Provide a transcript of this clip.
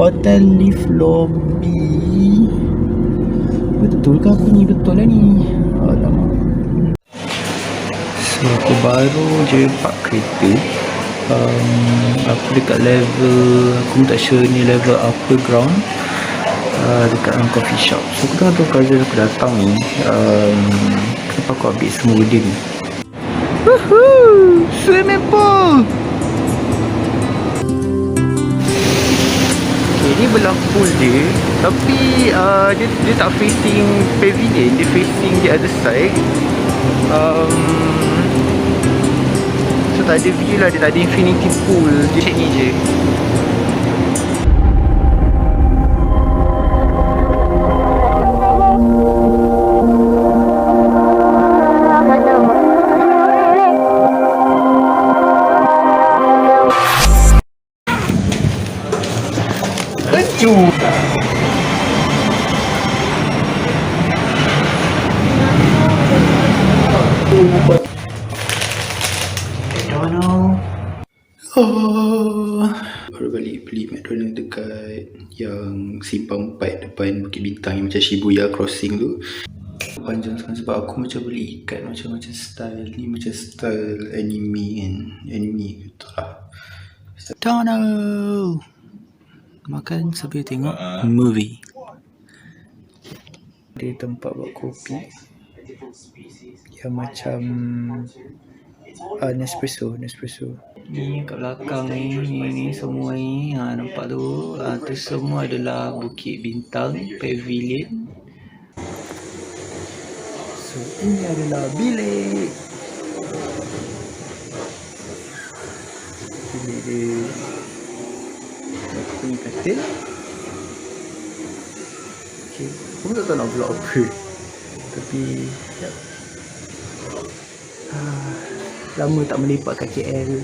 Hotel lift lobby. Betul ke aku ni? Betul lah ni. Alamak. So aku baru je park kereta. Aku dekat level, aku tak sure ni level upper ground, dekat dalam coffee shop. So aku tengah tu cousin aku datang ni. Kenapa aku ambil semua benda ni? Woohoo! Swimming pool! Okay, ni belah pool dia. Tapi dia tak facing pavilion, dia facing the other side. So tak ada view lah, dia tak ada infinity pool. Dia macam ni je. Hancur. Baru balik beli McDonald dekat yang Simpang 4 depan Bukit Bintang yang macam Shibuya crossing tu. Panjang sangat sebab aku macam beli ikat macam style ni, macam style anime kan. Anime gitu lah. Donald makan sambil tengok movie. Di tempat buat kopi yang macam Nespresso. Ni kat belakang ni semua ni, nampak tu, tu semua adalah Bukit Bintang Pavilion. So ini adalah bilik dia. Aku punya katil. Okay, aku tak tahu nak vlog apa, tapi lama tak melipat kat KL.